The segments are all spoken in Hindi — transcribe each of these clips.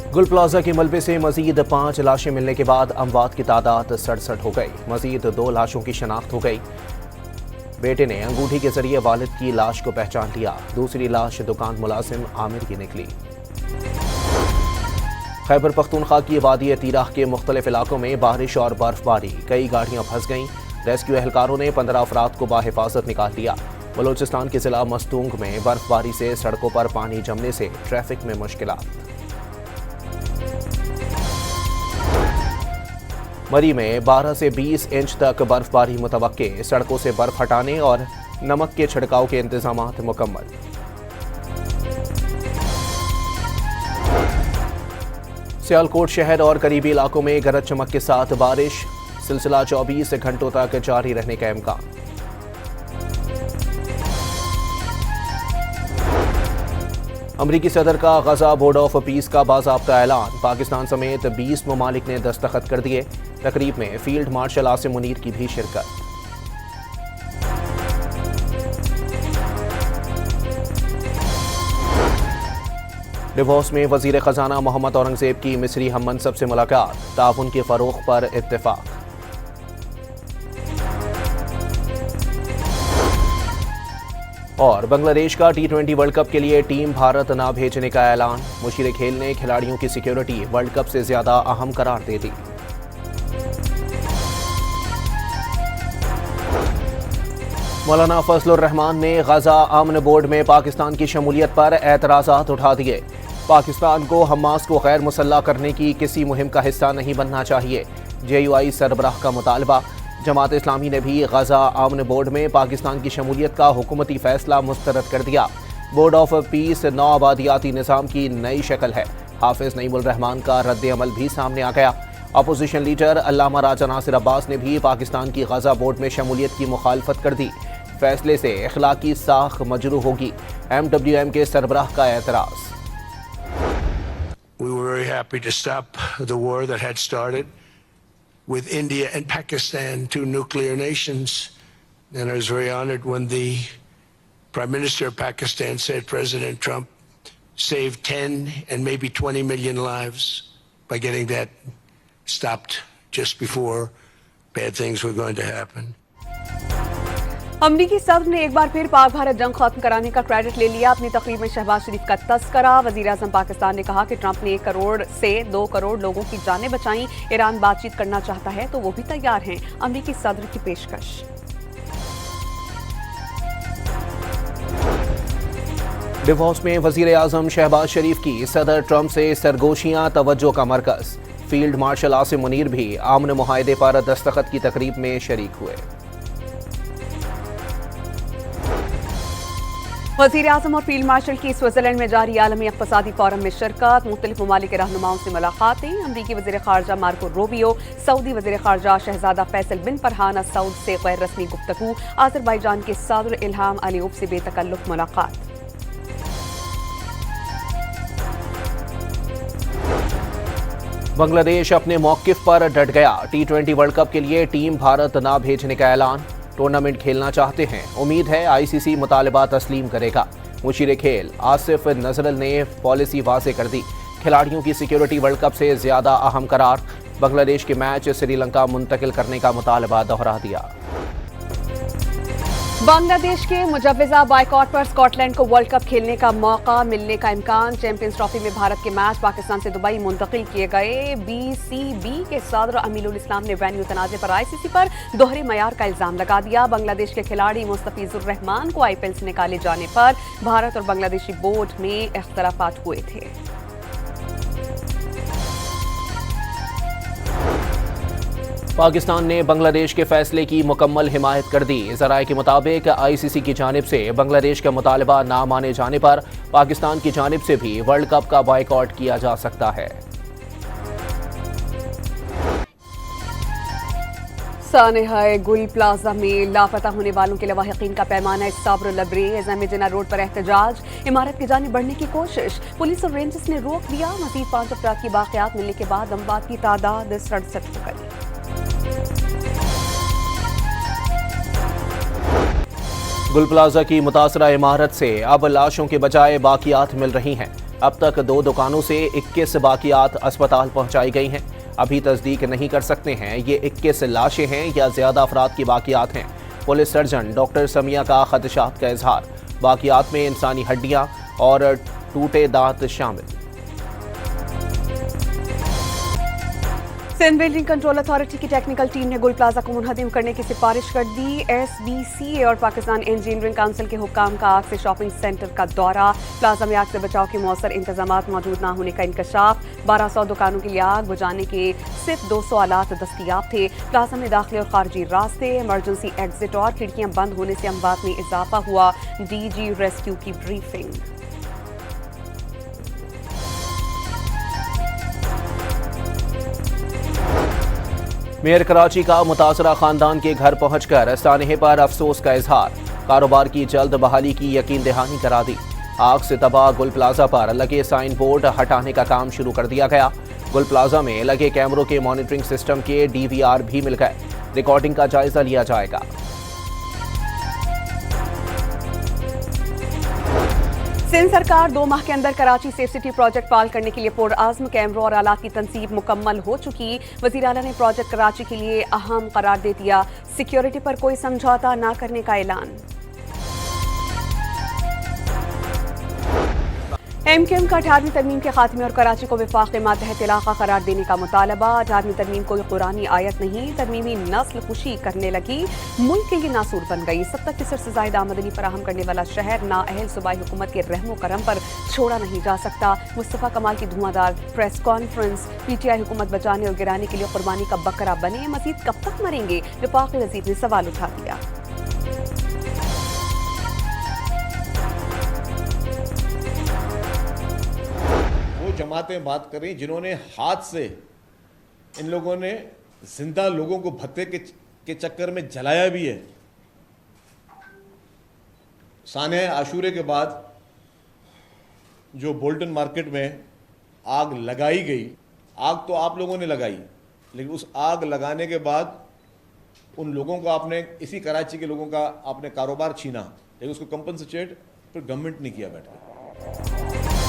गुल प्लाजा के मलबे से मजीद 5 लाशें मिलने के बाद अमवात की तादाद 67 हो गई। मजीद 2 लाशों की शनाख्त हो गई। बेटे ने अंगूठी के जरिए वालिद की लाश को पहचान लिया। दूसरी लाश दुकान मुलाजिम आमिर की निकली। खैबर पख्तूनख्वा की वादी तीराह के मुख्तलिफ इलाकों में बारिश और बर्फबारी, कई गाड़ियां फंस गईं। रेस्क्यू एहलकारों ने 15 अफराद को बाहिफाजत निकाल लिया। बलूचिस्तान के जिला मस्तूंग में बर्फबारी से सड़कों पर पानी जमने से ट्रैफिक में मुश्किलात। मरी में 12 से 20 इंच तक बर्फबारी मुतवक्के। सड़कों से बर्फ हटाने और नमक के छिड़काव के इंतजामात मुकम्मल। सियालकोट शहर और करीबी इलाकों में गरज चमक के साथ बारिश। सिलसिला 24 घंटों तक जारी रहने का इम्कान। अमरीकी सदर का गजा बोर्ड ऑफ पीस का बाज़ाब्ता ऐलान। पाकिस्तान समेत 20 ममालिक ने दस्तखत कर दिए। तकरीब में फील्ड मार्शल आसिम मुनीर की भी शिरकत। डिवोर्स में वजीर खजाना मोहम्मद औरंगजेब की मिस्री हम मनसब से मुलाकात। ताउन के फरोग पर इत्तेफाक। और बांग्लादेश का T20 वर्ल्ड कप के लिए टीम भारत न भेजने का ऐलान। मुशीर खेल ने खिलाड़ियों की सिक्योरिटी वर्ल्ड कप से ज्यादा अहम करार दे दी। मौलाना फजलुर रहमान ने गजा अमन बोर्ड में पाकिस्तान की शमूलियत पर एतराज़ात उठा दिए। पाकिस्तान को हमास को गैर मुसल्लह करने की किसी मुहिम का हिस्सा नहीं बनना चाहिए। JUI सरबराह का मुतालबा। जमात इस्लामी ने भी गजा अमन बोर्ड में पाकिस्तान की शमूलियत का हुकूमती फैसला मुस्तरद कर दिया। बोर्ड ऑफ पीस नौ आबादियाती निज़ाम की नई शक्ल है। हाफिज नईमुल रहमान का रद्द अमल भी सामने आ गया। अपोजिशन लीडर अल्लामा राजा नासिर अब्बास ने भी पाकिस्तान की गजा बोर्ड में शमूलियत की मुखालफत कर दी। फैसले से इखलाकी साख मजरू होगी। MWM के सरबराह का एतराज़। We were very happy to stop the war that had started with India and Pakistan, two nuclear nations. And I was very honored when the Prime Minister of Pakistan said President Trump saved 10 and maybe 20 million lives by getting that stopped just before bad things were going to happen. अमरीकी सदर ने एक बार फिर पाक भारत जंग खत्म कराने का क्रेडिट ले लिया। अपनी तकरीर में शहबाज शरीफ का तस्करा। वजीर आजम पाकिस्तान ने कहा कि ट्रंप ने 1 करोड़ से 2 करोड़ लोगों की जानें बचाई। ईरान बातचीत करना चाहता है तो वो भी तैयार हैं। अमरीकी सदर की पेशकश। डिवोर्स में वजीर आजम शहबाज शरीफ की सदर ट्रंप से सरगोशियां तवज्जो का मरकज। फील्ड मार्शल आसिम मुनीर भी आमन मुआहदे पर दस्तखत की तकरीब में शरीक हुए। वज़ीर आज़म और फील्ड मार्शल की स्विट्जरलैंड में जारी आलमी इक़्तिसादी फोरम में शिरकत। मुख्तलिफ ममालिक के रहनुमाओं से मुलाकातें। अमरीकी वज़ीर ख़ारजा मार्को रूबियो, सऊदी वज़ीर ख़ारजा शहज़ादा फैसल बिन फरहान अल सऊद से गैर रस्मी गुफ्तगू। आज़रबाईजान के सदर इल्हाम अलीयव से बेतकल्लुफ़ मुलाकात। बांग्लादेश अपने मौक़िफ़ पर डट गया। T20 वर्ल्ड कप के लिए टीम भारत न भेजने का ऐलान। टूर्नामेंट खेलना चाहते हैं, उम्मीद है ICC मुतालबा तस्लीम करेगा। मुशीर खेल आसिफ नजरल ने पॉलिसी वाज़े कर दी। खिलाड़ियों की सिक्योरिटी वर्ल्ड कप से ज्यादा अहम करार। बांग्लादेश के मैच श्रीलंका मुंतकिल करने का मुतालबा दोहरा दिया। बांग्लादेश के मुजव्विज़ा बायकॉट पर स्कॉटलैंड को वर्ल्ड कप खेलने का मौका मिलने का इम्कान। चैंपियंस ट्रॉफी में भारत के मैच पाकिस्तान से दुबई मुंतकिल किए गए। BCB के सदर अमीनुल इस्लाम ने वेन्यू तनाज़े पर ICC पर दोहरे मयार का इल्जाम लगा दिया। बांग्लादेश के खिलाड़ी मुस्तफिजुर रहमान को IPL से निकाले जाने पर भारत और बांग्लादेशी बोर्ड में इख्तलाफात हुए थे। पाकिस्तान ने बांग्लादेश के फैसले की मुकम्मल हिमायत कर दी। ज़राए के मुताबिक ICC की जानिब से बांग्लादेश का मुतालबा ना माने जाने पर पाकिस्तान की जानिब से भी वर्ल्ड कप का बॉयकॉट किया जा सकता है। सानेहाए गुल प्लाजा में लापता होने वालों के लवाहिकीन का पैमाना सब्र लबरेज। जिना रोड पर एहतजाज। इमारत की जानिब बढ़ने की कोशिश, पुलिस और रेंजर्स ने रोक दिया। मजीद 5 अफराद की बाक़ियात मिलने के बाद अमवात की तादाद 67 हो गई। गुल प्लाजा की मुतासरा इमारत से अब लाशों के बजाय बाकियात मिल रही हैं। अब तक 2 दुकानों से 21 बाकियात अस्पताल पहुंचाई गई हैं। अभी तस्दीक नहीं कर सकते हैं ये 21 लाशें हैं या ज्यादा अफराद की बाकियात हैं। पुलिस सर्जन डॉक्टर समिया का खदशात का इजहार। बाकियात में इंसानी हड्डियां और टूटे दांत शामिल। सिंध बिल्डिंग कंट्रोल अथॉरिटी की टेक्निकल टीम ने गुल प्लाजा को मुनहदिम करने की सिफारिश कर दी। SBCA और पाकिस्तान इंजीनियरिंग काउंसिल के हुक्काम का आग से शॉपिंग सेंटर का दौरा। प्लाजा में आग से बचाव के मौसर इंतजामात मौजूद न होने का इंकशाफ। 1200 दुकानों के लिए आग बुझाने के सिर्फ 200 आलात दस्तियाब थे। प्लाजा में दाखिली और खारजी रास्ते, इमरजेंसी एग्जिट और खिड़कियां बंद होने से अमवात में इजाफा हुआ। DG रेस्क्यू की ब्रीफिंग। मेयर कराची का मुतासरा खानदान के घर पहुंचकर सानहे पर अफसोस का इजहार। कारोबार की जल्द बहाली की यकीन दहानी करा दी। आग से तबाह गुल प्लाजा पर लगे साइन बोर्ड हटाने का काम शुरू कर दिया गया। गुल प्लाजा में लगे कैमरों के मॉनिटरिंग सिस्टम के DVR भी मिल गए। रिकॉर्डिंग का जायजा लिया जाएगा। सिंध सरकार 2 माह के अंदर कराची सेफ सिटी प्रोजेक्ट फाल करने के लिए पुरअज़्म। कैमरों और आलात की तनसीब मुकम्मल हो चुकी। वज़ीर आला ने प्रोजेक्ट कराची के लिए अहम करार दे दिया। सिक्योरिटी पर कोई समझौता न करने का ऐलान। MKM का 18वीं तरमीम के खात्मे और कराची को विफाक़ मातहत इलाका करार देने का मुतालबा। 18वीं तरमीम कोई कुरानी आयत नहीं, तरमीमी नस्ल कुशी करने लगी, मुल्क के लिए नासूर बन गई। 70% से ज़ायद आमदनी फराहम करने वाला शहर नाअहल सूबाई हुकूमत के रहमो करम पर छोड़ा नहीं जा सकता। मुस्तफ़ा कमाल की धुआंधार प्रेस कॉन्फ्रेंस। PTI हुकूमत बचाने और गिराने के लिए कुर्बानी का बकरा बने, मजीद कब तक मरेंगे? वफाक़ी वज़ीर ने सवाल उठा दिया। जमातें बात करें जिन्होंने हाथ से इन लोगों ने जिंदा लोगों को भत्ते के चक्कर में जलाया भी है। साने आशूरे के बाद जो बोल्टन मार्केट में आग लगाई गई, आग तो आप लोगों ने लगाई, लेकिन उस आग लगाने के बाद उन लोगों को आपने, इसी कराची के लोगों का आपने कारोबार छीना, लेकिन उसको कंपनसेट फिर गवर्नमेंट नहीं किया बैठा।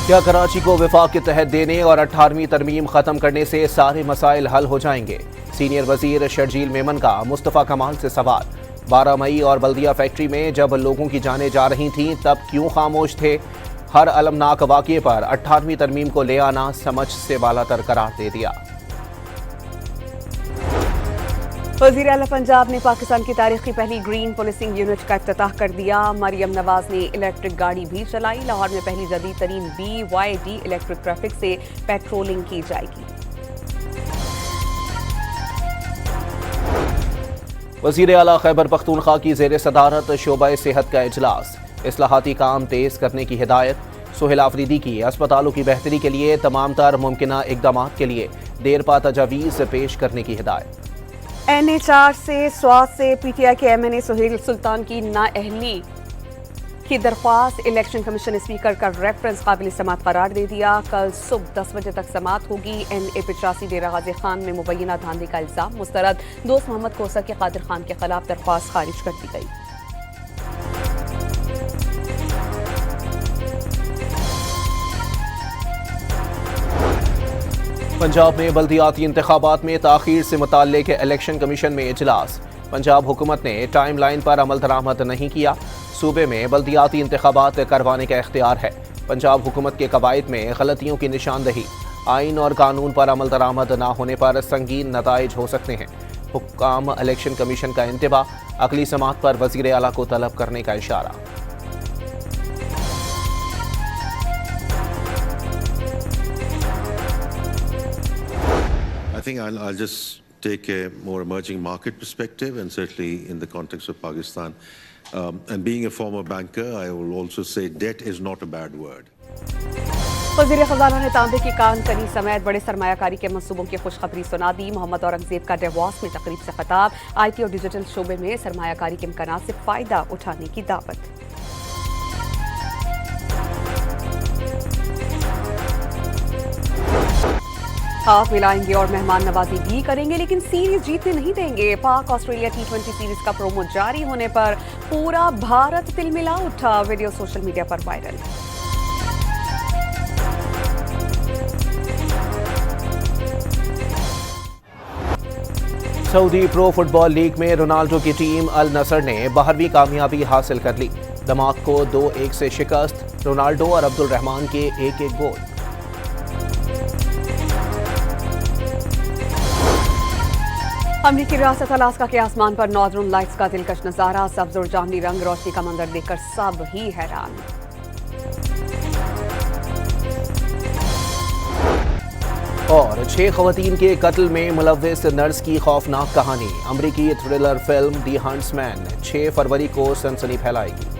क्या कराची को विफाक के तहत देने और 18वीं तरमीम खत्म करने से सारे मसाइल हल हो जाएंगे? सीनियर वजीर शर्जील मेमन का मुस्तफ़ा कमाल से सवाल। 12 मई और बल्दिया फैक्ट्री में जब लोगों की जानें जा रही थीं तब क्यों खामोश थे? हर अलमनाक वाक़ये पर 18वीं तरमीम को ले आना समझ से बालातर करार दे दिया। वज़ीर आला पंजाब ने पाकिस्तान की तारीख की पहली ग्रीन पुलिसिंग यूनिट का इफ्तिताह कर दिया। मरियम नवाज ने इलेक्ट्रिक गाड़ी भी चलाई। लाहौर में पहली जदीद तरीन BYD इलेक्ट्रिक ट्रैफिक से पेट्रोलिंग की जाएगी। वज़ीर आला खैबर पख्तूनख्वा की ज़ेर सदारत शोबा सेहत का इजलास। इस्लाहाती काम तेज़ करने की हिदायत। सोहेल आफरीदी की अस्पतालों की बेहतरी के लिए तमाम तर मुमकिना इक़दामात के लिए देरपा तजावीज़ पेश करने की हिदायत। NHR से स्वास्थ्य से PTI के MNA सुहेल सुल्तान की नाअहली की दरख्वास्त। इलेक्शन कमीशन स्पीकर का रेफरेंस काबिल समात करार दे दिया। कल सुबह 10 बजे तक समात होगी। NA85 डेरा गाजी खान में मुबैना धांधली का इल्जाम मुस्तरद। दोस्त मोहम्मद कोसर के कादिर खान के खिलाफ दरख्वास्त खारिज कर दी गई। पंजाब में बल्दियाती इंतखाबात में ताख़ीर से मुताल्लिक़ इलेक्शन कमीशन में इजलास। पंजाब हुकूमत ने टाइम लाइन पर अमल दरामद नहीं किया। सूबे में बल्दियाती इंतखाबात करवाने का इख्तियार है। पंजाब हुकूमत के कवायद में गलतियों की निशानदही। आइन और कानून पर अमल दरामद न होने पर संगीन नताइज हो सकते हैं। हुक्काम इलेक्शन कमीशन का इंतबाह। अगली समात पर वज़ीर आला को तलब करने का इशारा। I think I'll just take a more emerging market perspective, and certainly in the context of Pakistan. And being a former banker, I will also say debt is not a bad word. वज़ीर ख़ज़ाना ने तांबे की कान कनी समेत बड़े सरमायाकारी के मंसूबों की खुशखबरी सुना दी। मोहम्मद औरंगजेब का डेवॉस में तकरीब से खिताब। IT और डिजिटल शोबे में सरमायाकारी के इम्कानात से फ़ायदा उठाने की दावत। हाथ मिलाएंगे और मेहमान नवाजी भी करेंगे, लेकिन सीरीज जीतने नहीं देंगे। पाक ऑस्ट्रेलिया T20 सीरीज का प्रोमो जारी होने पर पूरा भारत तिलमिला उठा। वीडियो सोशल मीडिया पर viral. Saudi pro football league में रोनाल्डो की टीम अल नसर ने 12वीं कामयाबी हासिल कर ली। दमाक को 2-1 से शिकस्त, रोनाल्डो और अब्दुल रहमान के एक गोल। अमरीकी रियासत अलास्का के आसमान पर नॉर्दर्न लाइट्स का दिलकश नजारा, सब्ज और जामुनी रंग रोशनी का मंजर देखकर सब ही हैरान। और 6 खवातीन के कत्ल में मुलव्विस नर्स की खौफनाक कहानी। अमरीकी थ्रिलर फिल्म दी हंट्समैन 6 फरवरी को सनसनी फैलाएगी।